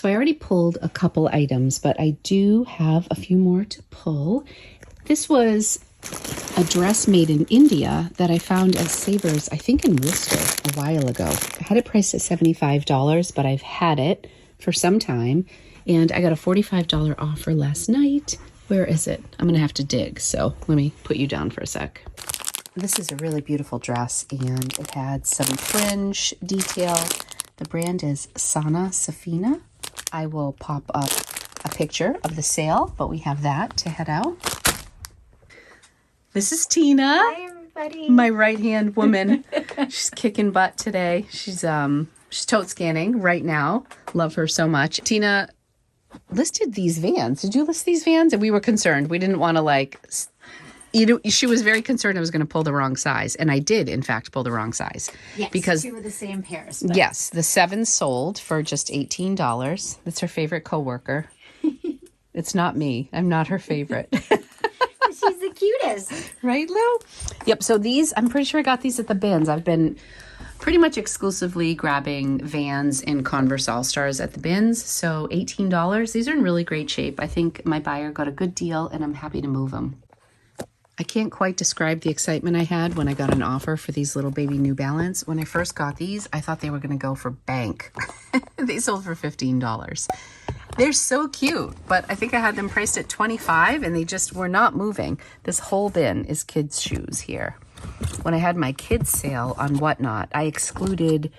So I already pulled a couple items, but I do have a few more to pull. This was a dress made in India that I found at SAVERS, I think in Worcester a while ago. I had it priced at $75, but I've had it for some time, and I got a $45 offer last night. Where is it? I'm gonna have to dig, so let me put you down for a sec. This is a really beautiful dress, and it had some fringe detail. The brand is Sana Safina. I will pop up a picture of the sale, but we have that to head out. This is Tina. Hi, everybody. My right-hand woman. She's kicking butt today. She's tote scanning right now. Love her so much. Tina listed these Vans. Did you list these Vans? And we were concerned. We didn't want to she was very concerned I was going to pull the wrong size. And I did, in fact, pull the wrong size. Yes, because two of the same pairs. But... Yes, the 7 sold for just $18. That's her favorite coworker. It's not me. I'm not her favorite. She's the cutest. Right, Lou? Yep, so these, I'm pretty sure I got these at the bins. I've been pretty much exclusively grabbing Vans and Converse All-Stars at the bins. So $18. These are in really great shape. I think my buyer got a good deal, and I'm happy to move them. I can't quite describe the excitement I had when I got an offer for these little baby New Balance. When I first got these, I thought they were going to go for bank. They sold for $15. They're so cute, but I think I had them priced at $25, and they just were not moving. This whole bin is kids' shoes here. When I had my kids' sale on Whatnot, I excluded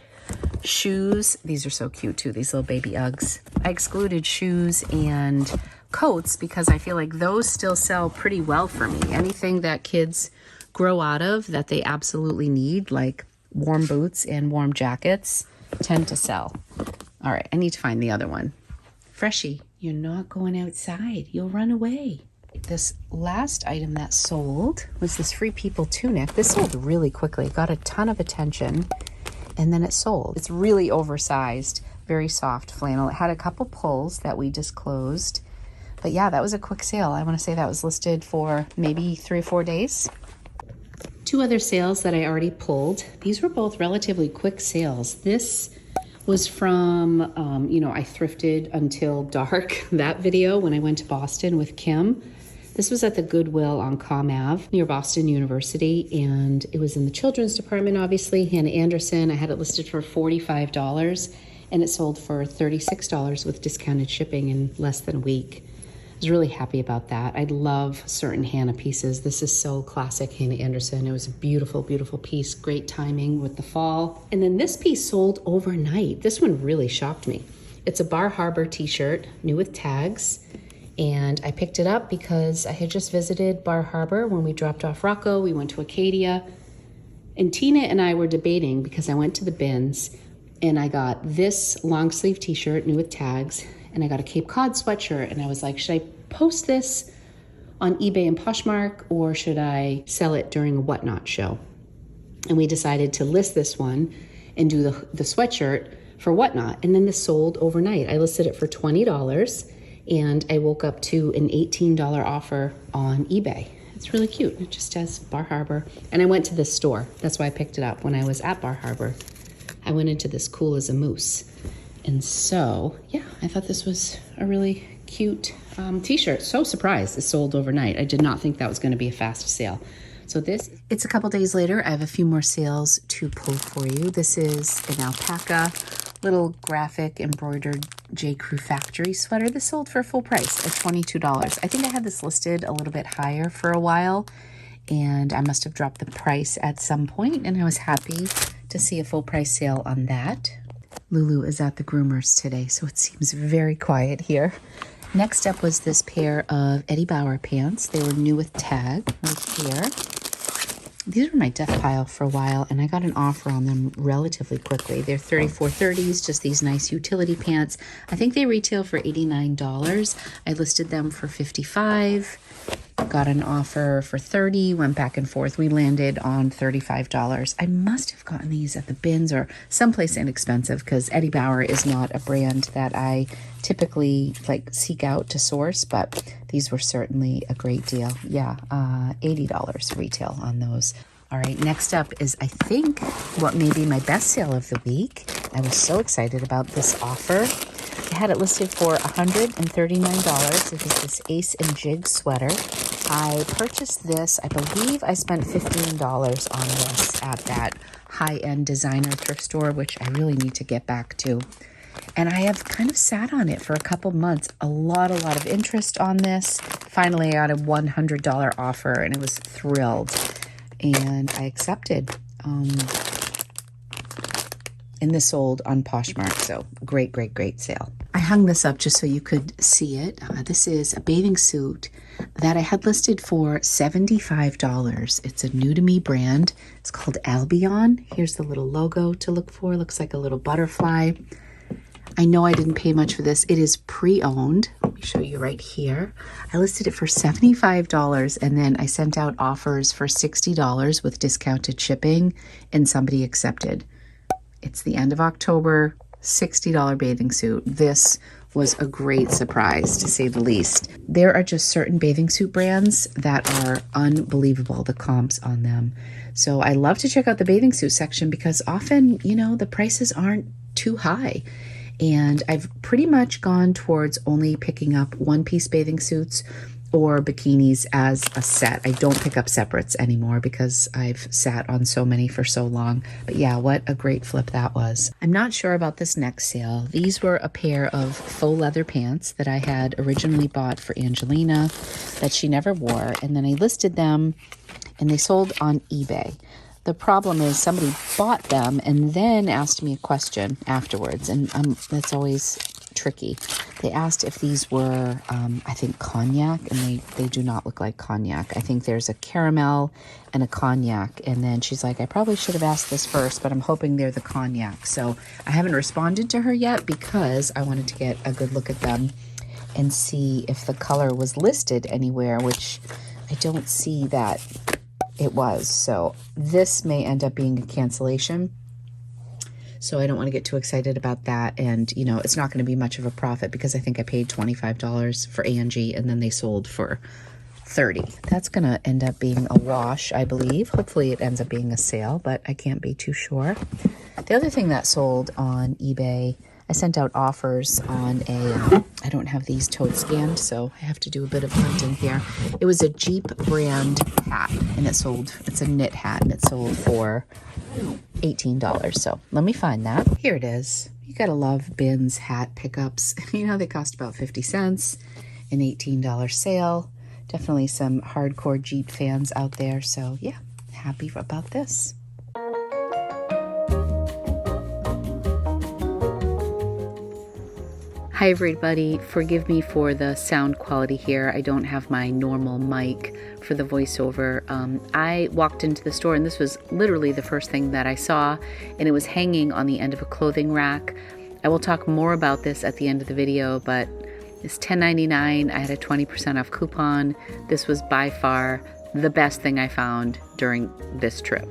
shoes. These are so cute too, these little baby Uggs. I excluded shoes and coats because I feel like those still sell pretty well for me. Anything that kids grow out of that they absolutely need, like warm boots and warm jackets, tend to sell. All right, I need to find the other one. Freshie, you're not going outside. You'll run away. This last item that sold was this Free People tunic. This sold really quickly. It got a ton of attention, and then it sold. It's really oversized, very soft flannel. It had a couple pulls that we disclosed. But yeah, that was a quick sale. I want to say that was listed for maybe 3 or 4 days. 2 other sales that I already pulled. These were both relatively quick sales. This was from, I thrifted until dark, that video when I went to Boston with Kim. This was at the Goodwill on Comm Ave near Boston University, and it was in the children's department, obviously. Hannah Anderson, I had it listed for $45, and it sold for $36 with discounted shipping in less than a week. I was really happy about that. I love certain Hannah pieces. This is so classic Hannah Anderson. It was a beautiful, beautiful piece. Great timing with the fall. And then this piece sold overnight. This one really shocked me. It's a Bar Harbor t-shirt, new with tags. And I picked it up because I had just visited Bar Harbor when we dropped off Rocco. We went to Acadia. And Tina and I were debating because I went to the bins and I got this long sleeve t-shirt, new with tags, and I got a Cape Cod sweatshirt, and I was like, should I post this on eBay and Poshmark, or should I sell it during a Whatnot show? And we decided to list this one and do the sweatshirt for Whatnot, and then this sold overnight. I listed it for $20, and I woke up to an $18 offer on eBay. It's really cute. It just says Bar Harbor, and I went to this store. That's why I picked it up when I was at Bar Harbor. I went into this Cool as a Moose. And so, yeah, I thought this was a really cute t-shirt. So surprised it sold overnight. I did not think that was going to be a fast sale. So it's a couple days later. I have a few more sales to pull for you. This is an alpaca little graphic embroidered J. Crew factory sweater. This sold for full price at $22. I think I had this listed a little bit higher for a while, and I must have dropped the price at some point, and I was happy to see a full price sale on that. Lulu is at the groomers today, so it seems very quiet here. Next up was this pair of Eddie Bauer pants. They were new with tag right here. These were my death pile for a while, and I got an offer on them relatively quickly. They're 34.30s, just these nice utility pants. I think they retail for $89. I listed them for $55. Got an offer for $30, went back and forth. We landed on $35. I must have gotten these at the bins or someplace inexpensive, because Eddie Bauer is not a brand that I typically seek out to source, but these were certainly a great deal. Yeah, $80 retail on those. All right, next up is, I think, what may be my best sale of the week. I was so excited about this offer. It had it listed for $139. It is this Ace and Jig sweater. I purchased this, I believe I spent $15 on this at that high-end designer thrift store, which I really need to get back to. And I have kind of sat on it for a couple months. A lot of interest on this. Finally, I got a $100 offer and I was thrilled. And I accepted. And this sold on Poshmark, so great sale. I hung this up just so you could see it. This is a bathing suit that I had listed for $75. It's a new to me brand. It's called Albion. Here's the little logo to look for. Looks like a little butterfly. I know I didn't pay much for this. It is pre-owned. Let me show you right here. I listed it for $75 and then I sent out offers for $60 with discounted shipping and somebody accepted. It's the end of October, $60 bathing suit. This was a great surprise, to say the least. There are just certain bathing suit brands that are unbelievable, the comps on them. So I love to check out the bathing suit section because often, you know, the prices aren't too high. And I've pretty much gone towards only picking up one-piece bathing suits or bikinis as a set. I don't pick up separates anymore because I've sat on so many for so long. But yeah, what a great flip that was. I'm not sure about this next sale. These were a pair of faux leather pants that I had originally bought for Angelina that she never wore. And then I listed them and they sold on eBay. The problem is somebody bought them and then asked me a question afterwards. And that's always tricky. They asked if these were, I think, cognac, and they do not look like cognac. I think there's a caramel and a cognac. And then she's like, I probably should have asked this first, but I'm hoping they're the cognac. So I haven't responded to her yet because I wanted to get a good look at them and see if the color was listed anywhere, which I don't see that it was. So this may end up being a cancellation. So I don't want to get too excited about that. And, you know, it's not going to be much of a profit because I think I paid $25 for Angie and then they sold for $30. That's going to end up being a wash, I believe. Hopefully it ends up being a sale, but I can't be too sure. The other thing that sold on eBay, I sent out offers on a, I don't have these tote scanned, so I have to do a bit of hunting here. It was a Jeep brand hat and it sold, it's a knit hat and it sold for $18. So let me find that. Here it is. You gotta love bins hat pickups. You know, they cost about 50 cents, an $18 sale. Definitely some hardcore Jeep fans out there. So yeah, happy about this. Hi everybody, forgive me for the sound quality here. I don't have my normal mic for the voiceover. I walked into the store and this was literally the first thing that I saw, and it was hanging on the end of a clothing rack. I will talk more about this at the end of the video, but it's $10.99. I had a 20% off coupon. This was by far the best thing I found during this trip.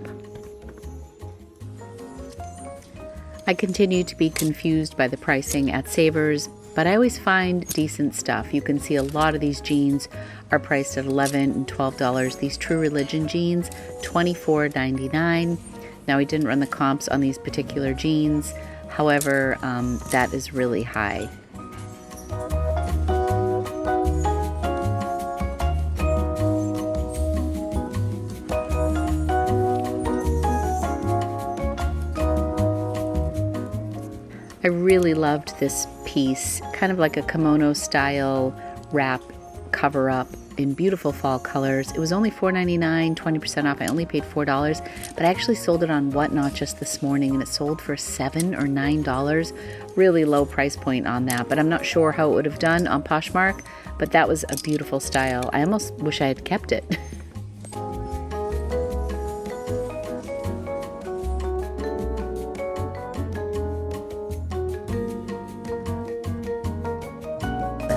I continue to be confused by the pricing at Savers, but I always find decent stuff. You can see a lot of these jeans are priced at $11 and $12. These True Religion jeans, $24.99. Now, I didn't run the comps on these particular jeans. However, that is really high. I really loved this piece, kind of like a kimono style wrap cover up in beautiful fall colors. It was only $4.99, 20% off. I only paid $4, but I actually sold it on Whatnot just this morning and it sold for $7 or $9. Really low price point on that, but I'm not sure how it would have done on Poshmark, but that was a beautiful style. I almost wish I had kept it.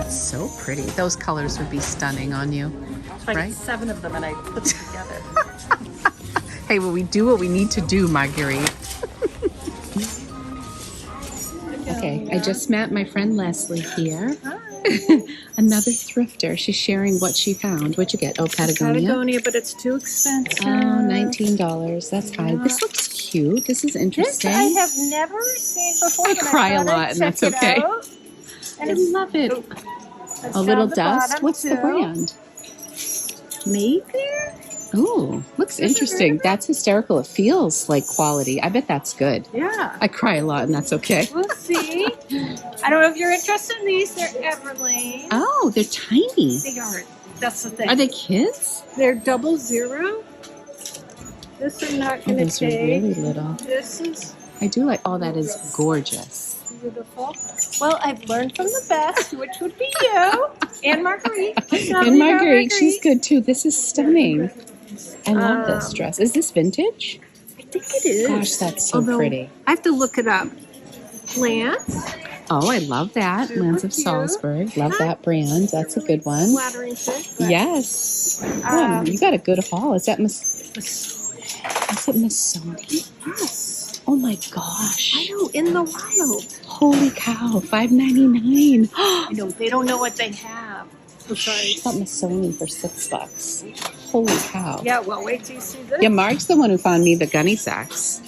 So pretty. Those colors would be stunning on you, right? 7 of them and I put them together. Hey, well, we do what we need to do, Marguerite. Okay, I just met my friend Leslie here. Another thrifter. She's sharing what she found. What'd you get? Oh, Patagonia? Patagonia, but it's too expensive. Oh, $19. That's high. This looks cute. This is interesting. This I have never seen before. I cry a lot, and that's okay. I love it. A little dust. What's the brand? Mayfair? Oh, looks interesting. That's hysterical. It feels like quality. I bet that's good. Yeah. I cry a lot, and that's okay. We'll see. I don't know if you're interested in these. They're Everlane. Oh, they're tiny. They are. That's the thing. Are they kids? They're 00. This is not Oh, going to those are take. really little. This is I do like. Oh, that is gorgeous. beautiful. Well, I've learned from the best, which would be you and Marguerite. And Marguerite, she's good too. This is stunning. I love this dress. Is this vintage? I think it is. Gosh, that's so Although, pretty. I have to look it up. Lance. Oh, I love that. Super Lance of cute. Salisbury. Love that brand. That's a good one. Flattering fit. But, Yes. You got a good haul. Is that Is it Missoni? Yes. Oh my gosh. I know, in the wild. Holy cow. $5.99. I know, they don't know what they have. So sorry. I got Missoni for $6. Holy cow. Yeah, well, wait till you see this. Yeah, Mark's the one who found me the gunny sacks.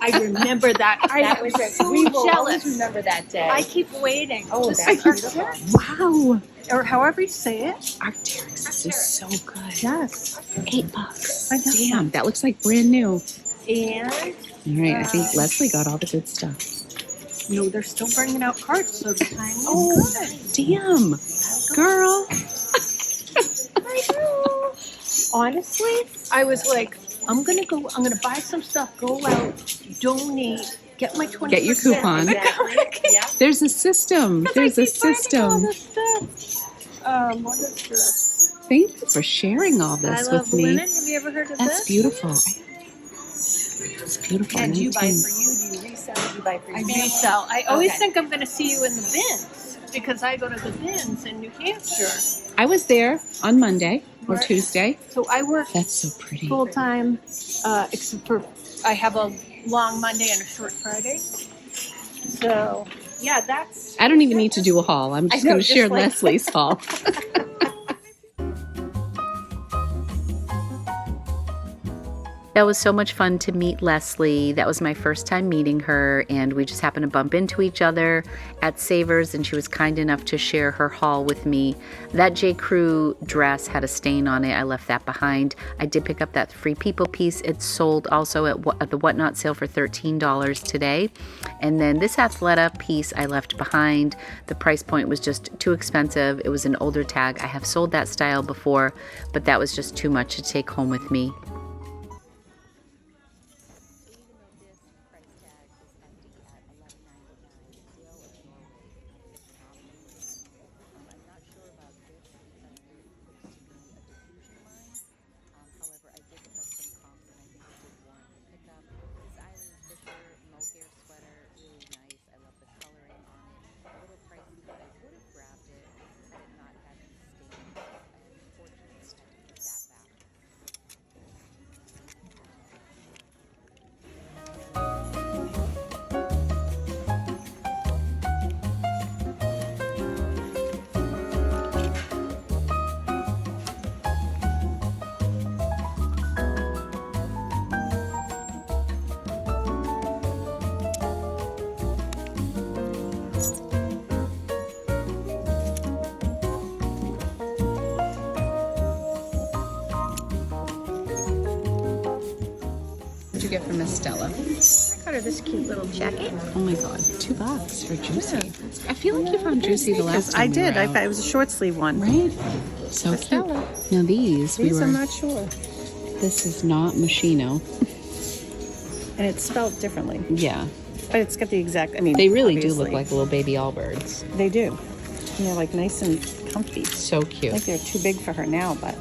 I remember that. That was so jealous. remember that day. I keep waiting. Oh, to that's see beautiful. Wow. or however you say it. Arc'teryx, this is so good. Yes. $8. I know. Damn, that looks like brand new. And All right, I think Leslie got all the good stuff. no, they're still bringing out carts, so the time is good. Damn, girl. I know. Honestly, I was like, I'm gonna buy some stuff, go out, donate, get my 20%. Get your coupon. Yeah. There's a system. There's a All system. this stuff. What is this? Thank you for sharing all this I love with me. linen. Have you ever heard of That's this? beautiful. It's beautiful. And do you buy 19. for you? Do you resell? Do you buy for your I family? resell. I always Okay. think I'm going to see you in the bins because I go to the bins in New Hampshire. I was there on Monday or Right. Tuesday. So I work That's so pretty. full time, except for I have a long Monday and a short Friday. So yeah, that's. I don't even need to do a haul. I'm just I know, going to just share like- Leslie's haul. That was so much fun to meet Leslie. That was my first time meeting her, and we just happened to bump into each other at Savers, and she was kind enough to share her haul with me. That J. Crew dress had a stain on it. I left that behind. I did pick up that Free People piece. It's sold also at the Whatnot sale for $13 today. And then this Athleta piece I left behind. The price point was just too expensive. It was an older tag. I have sold that style before, but that was just too much to take home with me. What'd you get from Miss Stella? I got her this cute little jacket. Oh my god, $2 for Juicy. I feel like you found Juicy the last time. I did. We were I out. thought it was a short sleeve one. Right? So cute. Stella. Now these These we I'm were. not sure, This is not Moschino. and it's spelled differently, Yeah, but it's got the exact. I mean, they really do obviously. look like little baby Allbirds. They do. They're like nice and comfy. So I cute. think they're too big for her now, but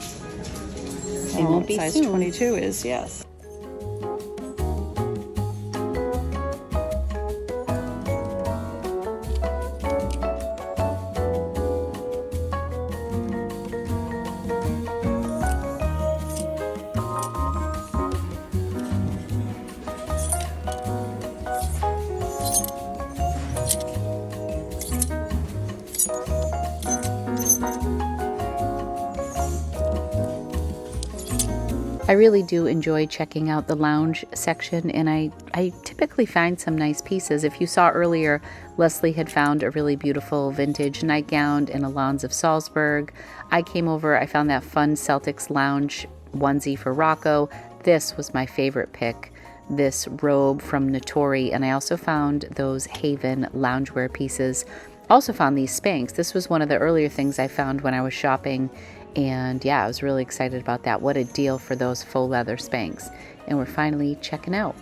They won't be size soon. 22 is, yes. I really do enjoy checking out the lounge section, and I typically find some nice pieces. If you saw earlier, Leslie had found a really beautiful vintage nightgown in Alons of Salzburg. I came over, I found that fun Celtics lounge onesie for Rocco. This was my favorite pick, this robe from Notori, and I also found those Haven loungewear pieces. Also found these Spanx. This was one of the earlier things I found when I was shopping, and yeah, I was really excited about that. What a deal for those faux leather Spanx. And we're finally checking out.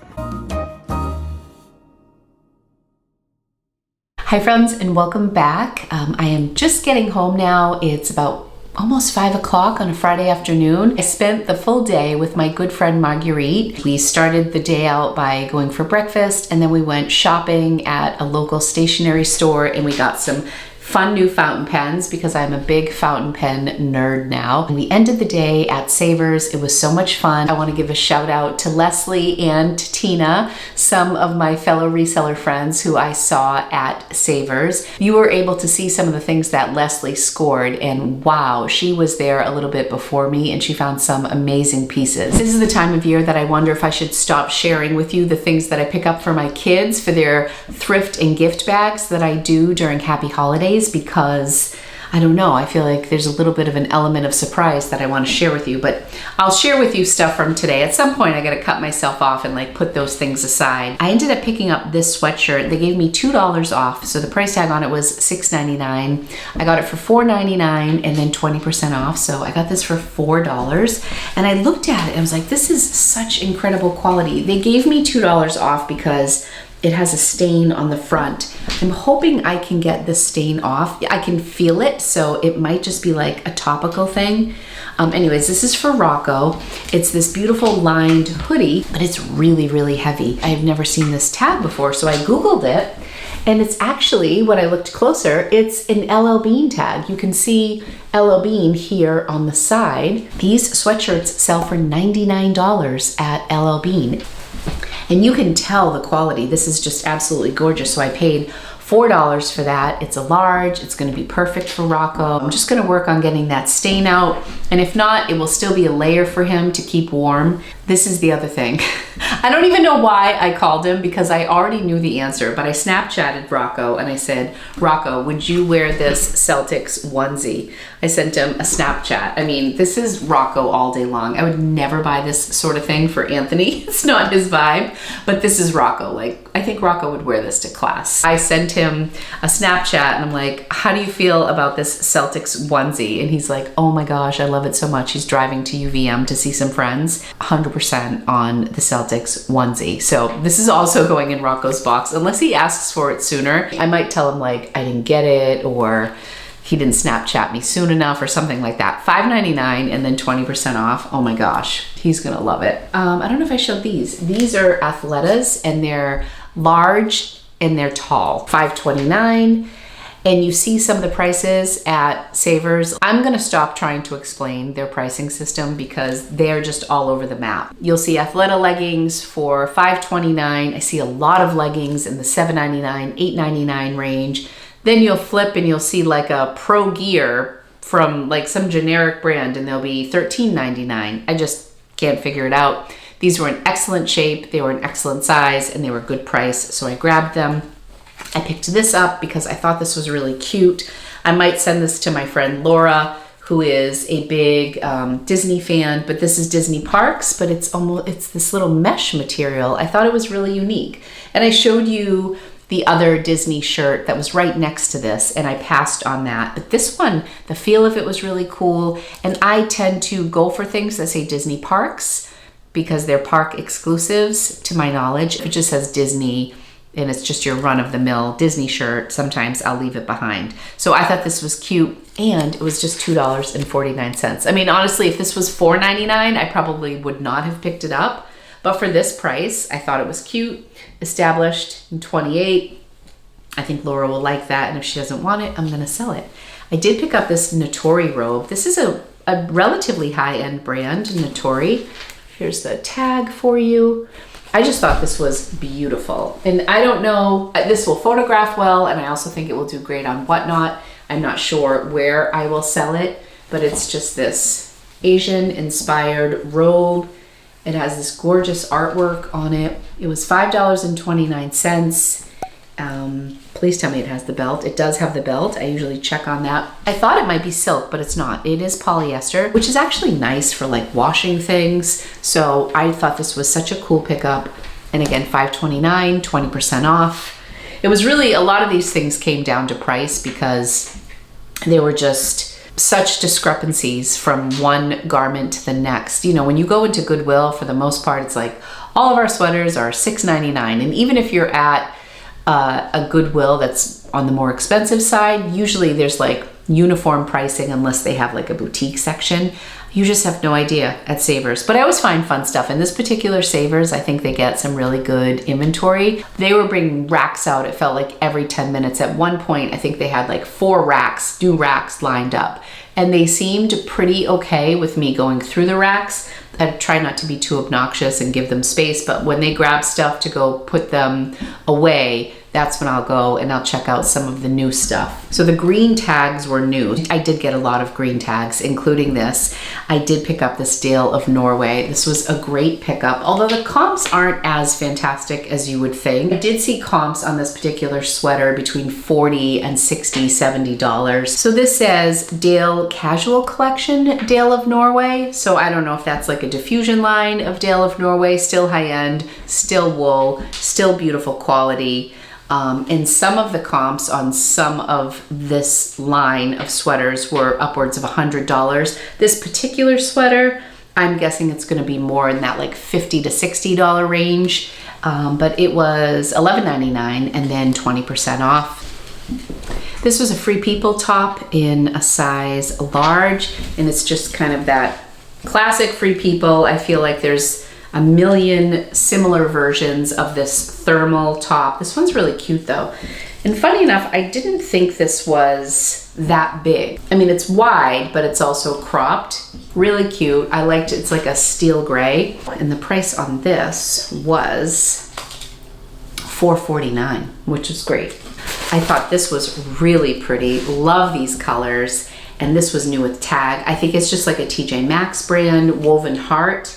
Hi friends, and welcome back. I am just getting home now. It's about almost 5 o'clock on a Friday afternoon. I spent the full day with my good friend Marguerite. We started the day out by going for breakfast, and then we went shopping at a local stationery store, and we got some fun new fountain pens because I'm a big fountain pen nerd now. And we ended the day at SAVERS. It was so much fun. I want to give a shout out to Leslie and to Tina, some of my fellow reseller friends who I saw at SAVERS. You were able to see some of the things that Leslie scored, and wow, she was there a little bit before me and she found some amazing pieces. This is the time of year that I wonder if I should stop sharing with you the things that I pick up for my kids for their thrift and gift bags that I do during Happy Holidays, because I don't know, I feel like there's a little bit of an element of surprise that I want to share with you, but I'll share with you stuff from today. At some point I got to cut myself off and like put those things aside. I ended up picking up this sweatshirt. They gave me $2 off, so the price tag on it was $6.99. I got it for $4.99 and then 20% off, so I got this for $4. And I looked at it and I was like, this is such incredible quality. They gave me $2 off because it has a stain on the front. I'm hoping I can get this stain off. I can feel it, so it might just be like a topical thing. Anyways, this is for Rocco. It's this beautiful lined hoodie, but it's really, really heavy. I've never seen this tag before, so I Googled it, and it's actually, when I looked closer, it's an LL Bean tag. You can see LL Bean here on the side. These sweatshirts sell for $99 at LL Bean. And you can tell the quality. This is just absolutely gorgeous. So I paid $4 for that. It's a large. It's going to be perfect for Rocco. I'm just going to work on getting that stain out. And if not, it will still be a layer for him to keep warm. This is the other thing. I don't even know why I called him because I already knew the answer, but I Snapchatted Rocco and I said, Rocco, would you wear this Celtics onesie? I sent him a Snapchat. I mean, this is Rocco all day long. I would never buy this sort of thing for Anthony. It's not his vibe, but this is Rocco. Like, I think Rocco would wear this to class. I sent him a Snapchat and I'm like, how do you feel about this Celtics onesie? And he's like, oh my gosh, I love it so much. He's driving to UVM to see some friends. 100% on the Celtics onesie. So this is also going in Rocco's box. Unless he asks for it sooner, I might tell him like, I didn't get it, or he didn't Snapchat me soon enough, or something like that. $5.99 and then 20% off. Oh my gosh, he's gonna love it. I don't know if I showed these. These are Athletas, and they're large and they're tall. $5.29. And you see some of the prices at SAVERS. I'm gonna stop trying to explain their pricing system because they're just all over the map. You'll see Athleta leggings for $5.29. I see a lot of leggings in the $7.99, $8.99 range. Then you'll flip and you'll see like a Pro Gear from like some generic brand and they'll be $13.99. I just can't figure it out. These were in excellent shape, they were in excellent size, and they were a good price, so I grabbed them. I picked this up because I thought this was really cute. I might send this to my friend Laura, who is a big Disney fan, but this is Disney Parks, but it's this little mesh material. I thought it was really unique. And I showed you the other Disney shirt that was right next to this, and I passed on that. But this one, the feel of it was really cool. And I tend to go for things that say Disney Parks because they're park exclusives to my knowledge. If it just says Disney and it's just your run-of-the-mill Disney shirt, sometimes I'll leave it behind. So I thought this was cute, and it was just $2.49. I mean, honestly, if this was $4.99, I probably would not have picked it up. But for this price, I thought it was cute. Established in 28. I think Laura will like that, and if she doesn't want it, I'm gonna sell it. I did pick up this Notori robe. This is a relatively high-end brand, Notori. Here's the tag for you. I just thought this was beautiful. And I don't know, this will photograph well, and I also think it will do great on Whatnot. I'm not sure where I will sell it, but it's just this Asian-inspired robe. It has this gorgeous artwork on it. It was $5.29. Please tell me it has the belt. It does have the belt. I usually check on that. I thought it might be silk, but it's not. It is polyester, which is actually nice for like washing things. So I thought this was such a cool pickup. And again, $5.29, 20% off. It was really, a lot of these things came down to price because they were just such discrepancies from one garment to the next. You know, when you go into Goodwill, for the most part, it's like all of our sweaters are $6.99. And even if you're at a Goodwill that's on the more expensive side, usually there's like uniform pricing unless they have like a boutique section. You just have no idea at Savers. But I always find fun stuff. In this particular Savers, I think they get some really good inventory. They were bringing racks out, it felt like every 10 minutes. At one point, I think they had like 4 racks, new racks lined up. And they seemed pretty okay with me going through the racks. I try not to be too obnoxious and give them space, but when they grab stuff to go put them away, that's when I'll go and I'll check out some of the new stuff. So the green tags were new. I did get a lot of green tags, including this. I did pick up this Dale of Norway. This was a great pickup, although the comps aren't as fantastic as you would think. I did see comps on this particular sweater between $40 and $60, $70. So this says Dale Casual Collection, Dale of Norway. So I don't know if that's like a diffusion line of Dale of Norway, still high end, still wool, still beautiful quality. And some of the comps on some of this line of sweaters were upwards of $100. This particular sweater, I'm guessing it's going to be more in that like $50 to $60 range, but it was $11.99 and then 20% off. This was a Free People top in a size large, and it's just kind of that classic Free People. I feel like there's a million similar versions of this thermal top. This one's really cute though. And funny enough, I didn't think this was that big. I mean, it's wide, but it's also cropped. Really cute. I liked it. It's like a steel gray. And the price on this was $4.49, which is great. I thought this was really pretty. Love these colors. And this was new with tag. I think it's just like a TJ Maxx brand, woven heart.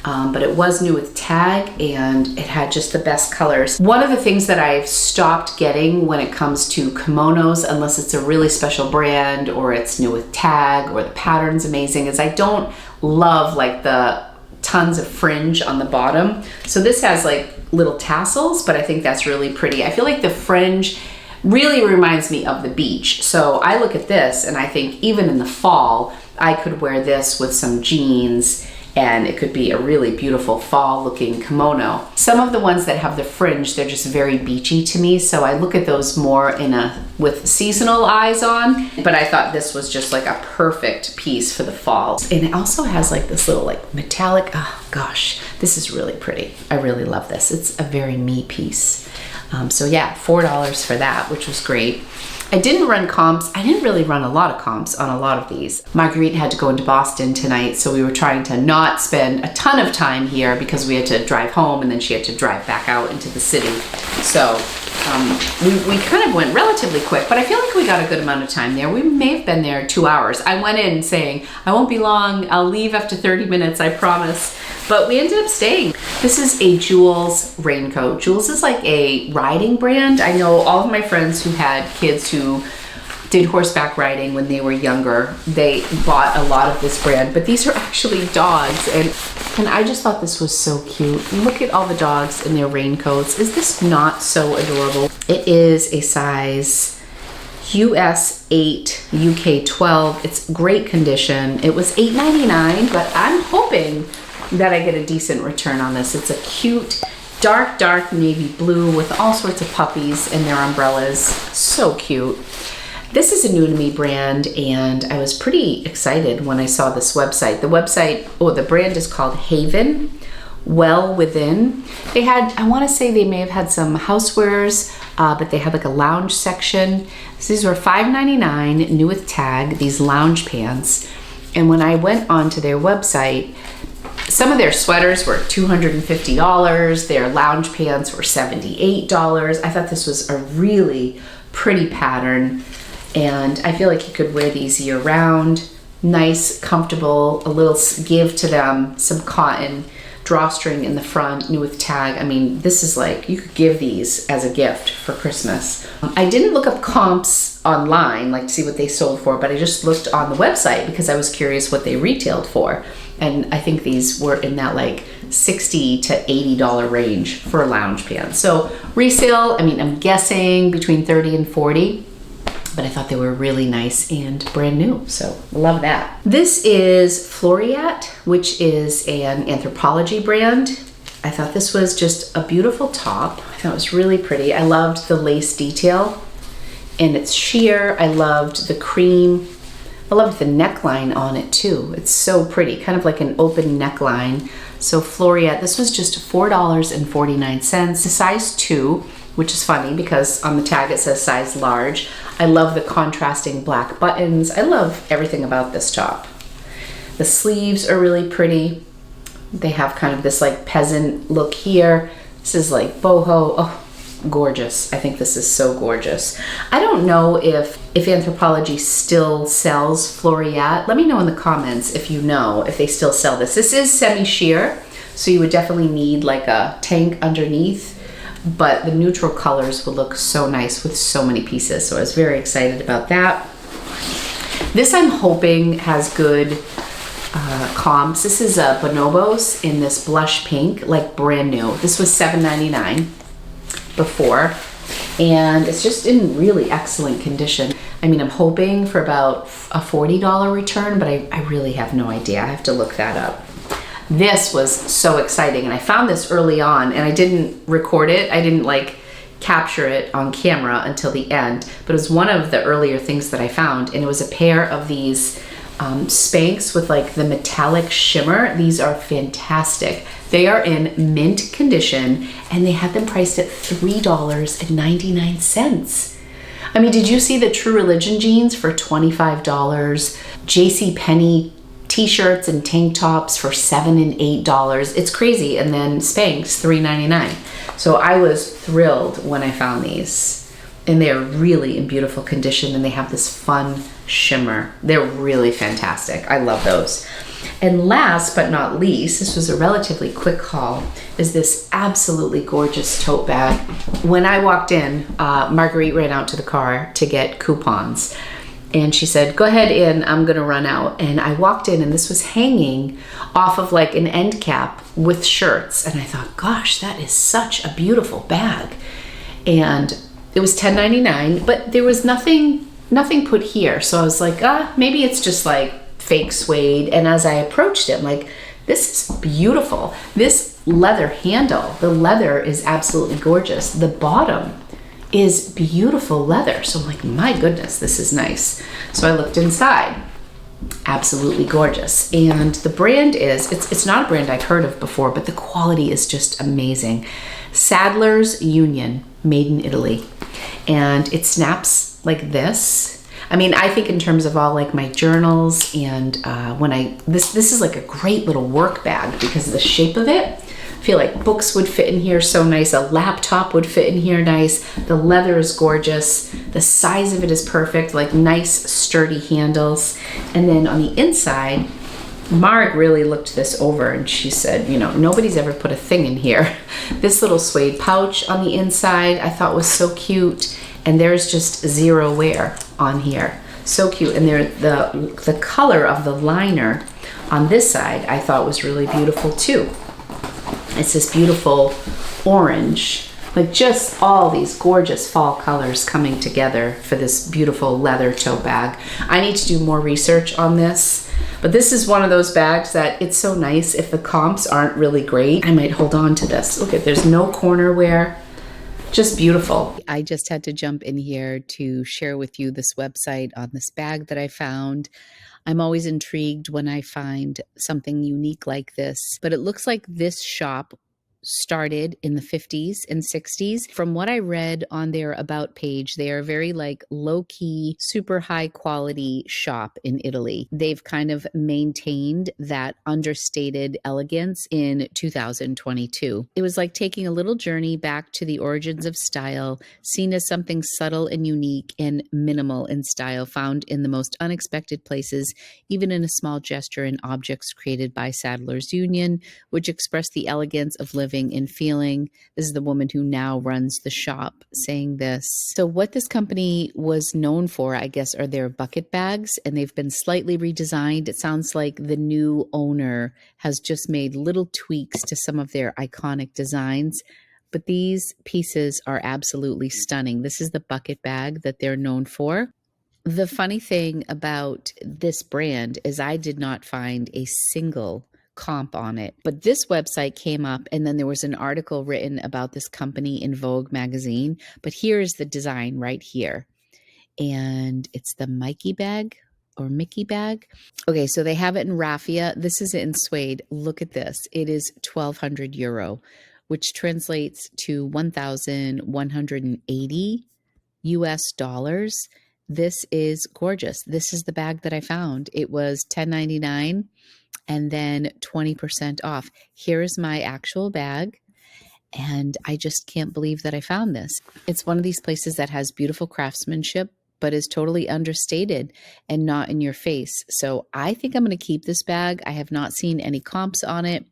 But it was new with tag and it had just the best colors. One of the things that I've stopped getting when it comes to kimonos, unless it's a really special brand or it's new with tag or the pattern's amazing, is I don't love like the tons of fringe on the bottom. So this has like little tassels, but I think that's really pretty. I feel like the fringe really reminds me of the beach. So I look at this and I think even in the fall, I could wear this with some jeans and it could be a really beautiful fall looking kimono. Some of the ones that have the fringe, they're just very beachy to me. So I look at those more with seasonal eyes on, but I thought this was just like a perfect piece for the fall. And it also has like this little like metallic, oh gosh, this is really pretty. I really love this. It's a very me piece. So yeah, $4 for that, which was great. I didn't run comps. I didn't really run a lot of comps on a lot of these. Marguerite had to go into Boston tonight, so we were trying to not spend a ton of time here because we had to drive home and then she had to drive back out into the city. So we kind of went relatively quick, but I feel like we got a good amount of time there. We may have been there 2 hours. I went in saying, I won't be long. I'll leave after 30 minutes, I promise. But we ended up staying. This is a Jules raincoat. Jules is like a riding brand. I know all of my friends who had kids who did horseback riding when they were younger, they bought a lot of this brand, but these are actually dogs. And I just thought this was so cute. Look at all the dogs in their raincoats. Is this not so adorable? It is a size US 8, UK 12. It's great condition. It was $8.99, but I'm hoping that I get a decent return on this. It's a cute, dark navy blue with all sorts of puppies and their umbrellas. So cute. This is a new to me brand and I was pretty excited when I saw this website. The brand is called Haven, Well Within. They had, I wanna say they may have had some housewares, but they had like a lounge section. So these were $5.99, new with tag, these lounge pants. And when I went onto their website, some of their sweaters were $250, their lounge pants were $78. I thought this was a really pretty pattern and I feel like you could wear these year round. Nice, comfortable, a little give to them, some cotton, drawstring in the front, new with tag. I mean, this is like, you could give these as a gift for Christmas. I didn't look up comps online, like to see what they sold for, but I just looked on the website because I was curious what they retailed for. And I think these were in that like $60 to $80 range for a lounge pants. So resale, I mean, I'm guessing between 30 and 40, but I thought they were really nice and brand new. So love that. This is Floriat, which is an Anthropology brand. I thought this was just a beautiful top. I thought it was really pretty. I loved the lace detail and it's sheer. I loved the cream. I loved the neckline on it too. It's so pretty, kind of like an open neckline. So Floriat, this was just $4.49, a size 2, which is funny because on the tag it says size large. I love the contrasting black buttons. I love everything about this top. The sleeves are really pretty. They have kind of this like peasant look here. This is like boho. Oh, gorgeous. I think this is so gorgeous. I don't know if Anthropology still sells Floriat. Let me know in the comments if you know if they still sell this. This is semi-sheer, so you would definitely need like a tank underneath, but the neutral colors would look so nice with so many pieces. So I was very excited about that. This I'm hoping has good comps. This is a Bonobos in this blush pink, like brand new. This was $7.99 before, and it's just in really excellent condition. I mean, I'm hoping for about a $40 return, but I really have no idea. I have to look that up. This was so exciting, and I found this early on, and I didn't record it. I didn't like capture it on camera until the end, but it was one of the earlier things that I found, and it was a pair of these Spanx with like the metallic shimmer. These are fantastic. They are in mint condition, and they had them priced at $3.99. I mean, did you see the True Religion jeans for $25? JCPenney t-shirts and tank tops for $7 and $8. It's crazy. And then Spanx, $3.99. So I was thrilled when I found these. And they're really in beautiful condition, and they have this fun shimmer. They're really fantastic. I love those. And last but not least, this was a relatively quick haul, is this absolutely gorgeous tote bag. When I walked in, Marguerite ran out to the car to get coupons. And she said, go ahead in, I'm gonna run out. And I walked in, and this was hanging off of like an end cap with shirts. And I thought, gosh, that is such a beautiful bag. And it was $10.99, but there was nothing put here. So I was like, maybe it's just like fake suede. And as I approached it, I'm like, this is beautiful. This leather handle, the leather is absolutely gorgeous. The bottom is beautiful leather. So I'm like, my goodness, this is nice. So I looked inside. Absolutely gorgeous. And the brand is, it's not a brand I've heard of before, but the quality is just amazing. Sadler's Union, made in Italy. And it snaps like this. I mean, I think in terms of all like my journals, and this is like a great little work bag because of the shape of it. I feel like books would fit in here so nice. A laptop would fit in here nice. The leather is gorgeous. The size of it is perfect, like nice sturdy handles. And then on the inside, Marg really looked this over, and she said, you know, nobody's ever put a thing in here. This little suede pouch on the inside I thought was so cute, and there's just zero wear on here. So cute. And there, the color of the liner on this side I thought was really beautiful too. It's this beautiful orange, like just all these gorgeous fall colors coming together for this beautiful leather tote bag. I need to do more research on this, but this is one of those bags that it's so nice. If the comps aren't really great, I might hold on to this. Look at, there's no corner wear. Just beautiful. I just had to jump in here to share with you this website on this bag that I found. I'm always intrigued when I find something unique like this, but it looks like this shop started in the 50s and 60s. From what I read on their About page, they are very like low-key, super high quality shop in Italy. They've kind of maintained that understated elegance in 2022. It was like taking a little journey back to the origins of style, seen as something subtle and unique and minimal in style, found in the most unexpected places, even in a small gesture and objects created by Saddler's Union, which express the elegance of living and feeling. This is the woman who now runs the shop saying this. So what this company was known for, I guess, are their bucket bags, and they've been slightly redesigned. It sounds like the new owner has just made little tweaks to some of their iconic designs. But these pieces are absolutely stunning. This is the bucket bag that they're known for. The funny thing about this brand is I did not find a single comp on it, but this website came up, and then there was an article written about this company in Vogue magazine. But here's the design right here, and it's the Mickey bag or Mickey bag. Okay, so they have it in raffia. This is in suede. Look at this. It is 1,200 euro, which translates to 1,180 US dollars. This is gorgeous. This is the bag that I found. It was $10.99 and then 20% off. Here is my actual bag, and I just can't believe that I found this. It's one of these places that has beautiful craftsmanship, but is totally understated and not in your face. So I think I'm going to keep this bag. I have not seen any comps on it.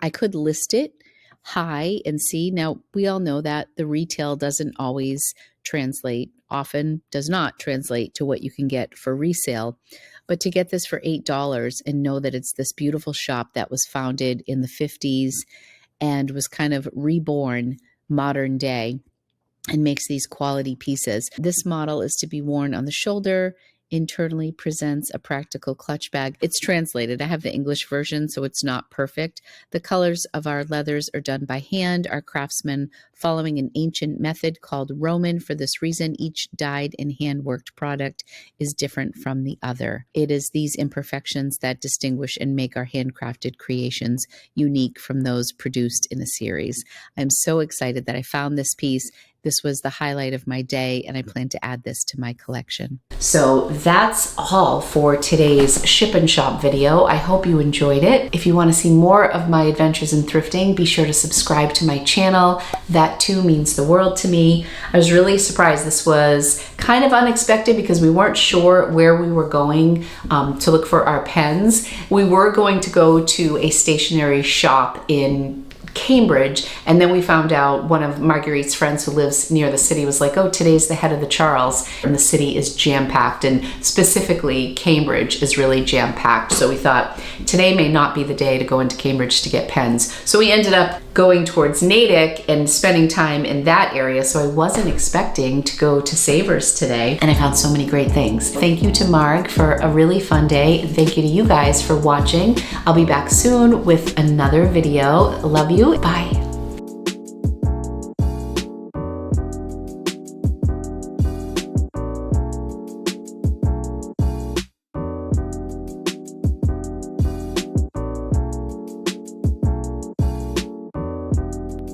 I could list it high and see. Now, we all know that the retail doesn't always translate, often does not translate to what you can get for resale. But to get this for $8 and know that it's this beautiful shop that was founded in the 50s and was kind of reborn modern day and makes these quality pieces. This model is to be worn on the shoulder, internally presents a practical clutch bag. It's translated. I have the English version, so it's not perfect. The colors of our leathers are done by hand. Our craftsmen following an ancient method called Roman. For this reason, each dyed and hand-worked product is different from the other. It is these imperfections that distinguish and make our handcrafted creations unique from those produced in a series. I'm so excited that I found this piece. This was the highlight of my day, and I plan to add this to my collection. So that's all for today's ship and shop video. I hope you enjoyed it. If you want to see more of my adventures in thrifting, be sure to subscribe to my channel. That too means the world to me. I was really surprised. This was kind of unexpected because we weren't sure where we were going to look for our pens. We were going to go to a stationery shop in Cambridge, and then we found out one of Marguerite's friends who lives near the city was like, oh, today's the head of the Charles, and the city is jam-packed, and specifically Cambridge is really jam-packed. So we thought today may not be the day to go into Cambridge to get pens. So we ended up going towards Natick and spending time in that area. So I wasn't expecting to go to Savers today, and I found so many great things. Thank you to Marg for a really fun day, and thank you to you guys for watching. I'll be back soon with another video. Love you. Bye.